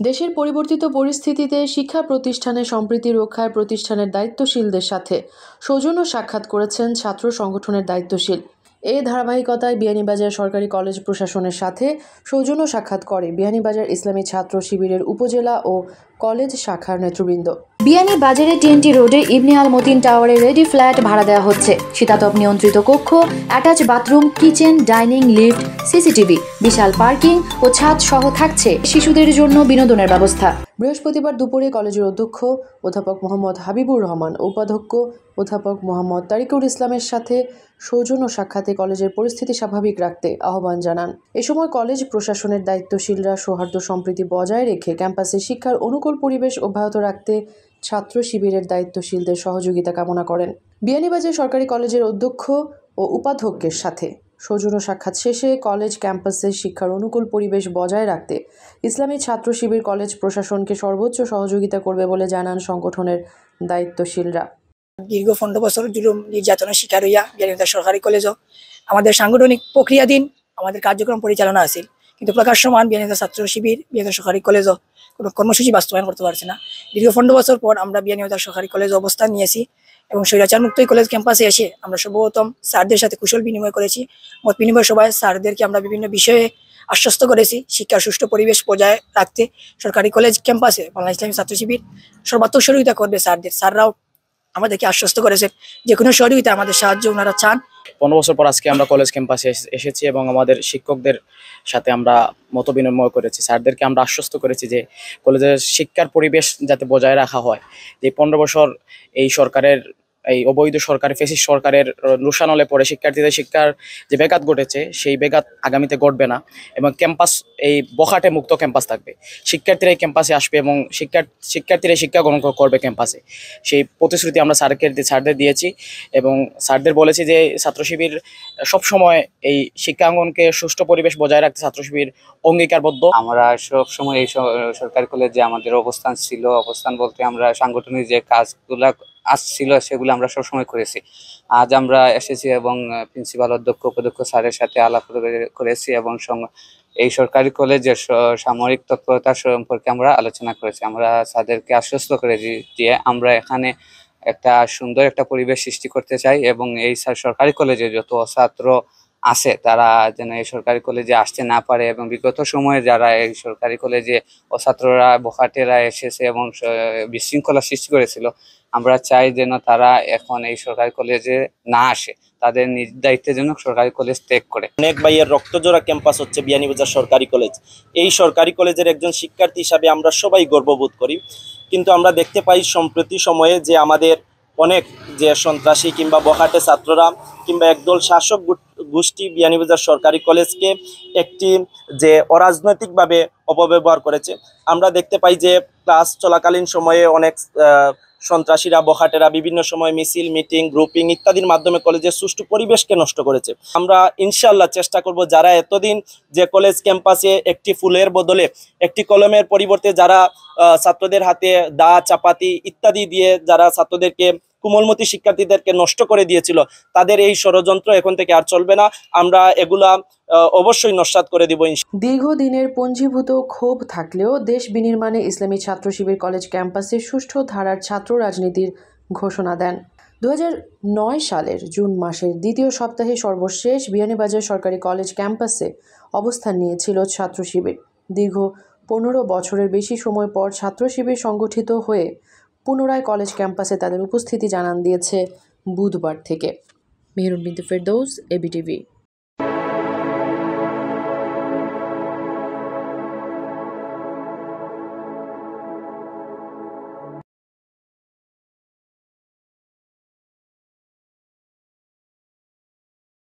দেশের পরিবর্তিত পরিস্থিতিতে শিক্ষা প্রতিষ্ঠানে সম্প্রীতি রক্ষায় প্রতিষ্ঠানের দায়িত্বশীলদের সাথে সৌজন্য সাক্ষাৎ করেছেন ছাত্র সংগঠনের দায়িত্বশীল। এই ধারাবাহিকতায় বিয়ানীবাজার সরকারি কলেজ প্রশাসনের সাথে সৌজন্য সাক্ষাৎ করে বিয়ানীবাজার ইসলামী ছাত্র শিবিরের উপজেলা ও কলেজ শাখার নেতৃবৃন্দ। বিয়ানীবাজারে টিএনটি রোডে ইবনে আল মতিন টাওয়ারে রেডি ফ্ল্যাট ভাড়া দেওয়া হচ্ছে। শীতাতপ নিয়ন্ত্রিত কক্ষ, attach bathroom, kitchen, dining, lift, CCTV, বিশাল পার্কিং ও ছাদ সহ থাকছে শিশুদের জন্য বিনোদনের ব্যবস্থা। বৃহস্পতিবার দুপুরে কলেজের অধ্যক্ষ অধ্যাপক মোহাম্মদ হাবিবুর রহমান ও উপাধ্যক্ষ অধ্যাপক মোহাম্মদ তারিকুল ইসলামের সাথে সৌজন্য সাক্ষাতে কলেজের পরিস্থিতি স্বাভাবিক রাখতে আহ্বান জানান। এ সময় কলেজ প্রশাসনের দায়িত্বশীলরা সৌহার্দ্য সম্প্রীতি বজায় রেখে ক্যাম্পাসে শিক্ষার অনুকূল পরিবেশ অব্যাহত রাখতে ছাত্র শিবিরের দায়িত্বশীলদের সহযোগিতা কামনা করেন। বিয়ানীবাজার সরকারি কলেজের অধ্যক্ষ ও উপাধ্যক্ষের সাথে সৌজন্য সাক্ষাৎ শেষে কলেজ ক্যাম্পাসে শিক্ষার অনুকূল পরিবেশ বজায় রাখতে ইসলামী ছাত্র শিবির কলেজ প্রশাসনকে সর্বোচ্চ সহযোগিতা করবে বলে জানান সংগঠনের দায়িত্বশীলরা। দীর্ঘ 15 বছর জুলুম নির্যাতনের শিকার হইয়া বিয়ানীবাজার সরকারি কলেজও আমাদের সাংগঠনিক প্রক্রিয়াধীন আমাদের কার্যক্রম পরিচালনা আছে, কিন্তু প্রকাশ্যমান বিয়ানীবাজার ছাত্র শিবির বিয়ানীবাজার সরকারি কলেজও কোনো কর্মসূচি বাস্তবায়ন করতে পারছে না। দীর্ঘ 15 বছর পর আমরা বিয়ানীবাজার সরকারি কলেজে অবস্থান নিয়েছি এবং স্বৈরাচার মুক্ত কলেজ ক্যাম্পাসে এসে আমরা সর্বপ্রথম স্যারদের সাথে কুশল বিনিময় করেছি। মত বিনিময় সভায় স্যারদেরকে আমরা বিভিন্ন বিষয়ে আশ্বস্ত করেছি শিক্ষার সুষ্ঠু পরিবেশ বজায় রাখতে সরকারি কলেজ ক্যাম্পাসে বাংলা ইসলামী ছাত্র শিবির সর্বাত্মক সহযোগিতা করবে। স্যাররাও আমাদেরকে আশ্বস্ত করেছে যে কোনো সহযোগিতা আমাদের সাহায্য ওনারা চান। 15 বছর পর আজকে আমরা কলেজ ক্যাম্পাসে এসেছি এবং আমাদের শিক্ষকদের সাথে আমরা মত বিনিময় করেছি। স্যারদেরকে আমরা আশ্বস্ত করেছি যে কলেজের শিক্ষার পরিবেশ যাতে বজায় রাখা হয়। এই 15 বছর এই সরকারের এই অবৈধ সরকারের ফেসিস্ট সরকারের রোষানলে পড়ে শিক্ষার্থীদের শিক্ষার যে ব্যাঘাত ঘটেছে সেই ব্যাঘাত আগামীতে ঘটবে না এবং ক্যাম্পাস এই বখাটে মুক্ত ক্যাম্পাস থাকবে। শিক্ষার্থীরা এই ক্যাম্পাসে আসবে এবং শিক্ষার্থীরা শিক্ষা গ্রহণ করবে ক্যাম্পাসে। সেই প্রতিশ্রুতি আমরা স্যারদের দিয়েছি এবং স্যারদের বলেছি যে ছাত্র শিবির সবসময় এই শিক্ষাঙ্গনকে সুষ্ঠু পরিবেশ বজায় রাখতে ছাত্র শিবির অঙ্গীকারবদ্ধ। আমরা সবসময় এই সরকারি কলেজে আমাদের অবস্থান ছিল, অবস্থান বলতে আমরা সাংগঠনিক যে কাজগুলা আসছিল সেগুলো আমরা সবসময় করেছি। আজ আমরা এসেছি এবং প্রিন্সিপাল অধ্যক্ষ উপাধ্যক্ষ স্যারের সাথে আলাপ করেছি এবং এই সরকারি কলেজের সামরিক তৎপরতা সম্পর্কে আমরা আলোচনা করেছি। আমরা স্যারদেরকে আশ্বস্ত করেছি যে আমরা এখানে একটা সুন্দর একটা পরিবেশ সৃষ্টি করতে চাই এবং এই সরকারি কলেজে যত ছাত্র আছে তারা যেন এই সরকারি কলেজে আসতে না পারে এবং বিগত সময়ে যারা এই সরকারি কলেজে ছাত্ররা বখাটেরা এসেছে এবং বিশৃঙ্খলা সৃষ্টি করেছিল, আমরা চাই যেন তারা এখন এই সরকারি কলেজে না আসে, তাদের নিজ দায়িত্বে যেন সরকারি কলেজ ত্যাগ করে। অনেক ভাইয়ের রক্তজোড়া ক্যাম্পাস হচ্ছে বিয়ানীবাজার সরকারি কলেজ। এই সরকারি কলেজের একজন শিক্ষার্থী হিসাবে আমরা সবাই গর্ববোধ করি, কিন্তু আমরা দেখতে পাই সম্প্রতি সময়ে যে আমাদের অনেক যে সন্ত্রাসী কিংবা বখাটে ছাত্ররা কিংবা একদল শাসক গোষ্ঠী বিয়ানীবাজার সরকারি কলেজকে একটি যে অরাজনৈতিকভাবে অপব্যবহার করেছে। আমরা দেখতে পাই যে ক্লাস চলাকালীন সময়ে অনেক সন্ত্রাসীরা বখাটেরা বিভিন্ন সময় মিছিল, মিটিং, গ্রুপিং ইত্যাদির মাধ্যমে কলেজের সুষ্ঠু পরিবেশকে নষ্ট করেছে। আমরা ইনশাআল্লাহ চেষ্টা করব যারা এতদিন যে কলেজ ক্যাম্পাসে একটি ফুলের বদলে একটি কলমের পরিবর্তে যারা ছাত্রদের হাতে দা, চাপাতি ইত্যাদি দিয়ে যারা ছাত্রদেরকে কোমলমতি শিক্ষার্থীদেরকে নষ্ট করে দিয়েছিল, তাদের এই ষড়যন্ত্র এখন থেকে আর চলবে না। আমরা এগুলা অবশ্যই নস্যাৎ করে দিব। দীর্ঘদিনের পঞ্জীভূত ক্ষোভ থাকলেও দেশ বিনির্মাণে ইসলামী ছাত্র শিবির কলেজ ক্যাম্পাসে সুষ্ঠু ধারার ছাত্র রাজনীতির ঘোষণা দেন। 2009 সালের জুন মাসের দ্বিতীয় সপ্তাহে সর্বশেষ বিয়ানীবাজার সরকারি কলেজ ক্যাম্পাসে অবস্থান নিয়েছিল ছাত্র শিবির। দীর্ঘ 15 বছরের বেশি সময় পর ছাত্র শিবির সংগঠিত হয়ে পুনরায় কলেজ ক্যাম্পাসে তাদের উপস্থিতি জানান দিয়েছে বুধবার থেকে। মেহরুন বিনতে ফেরদৌস, এবিটিভি।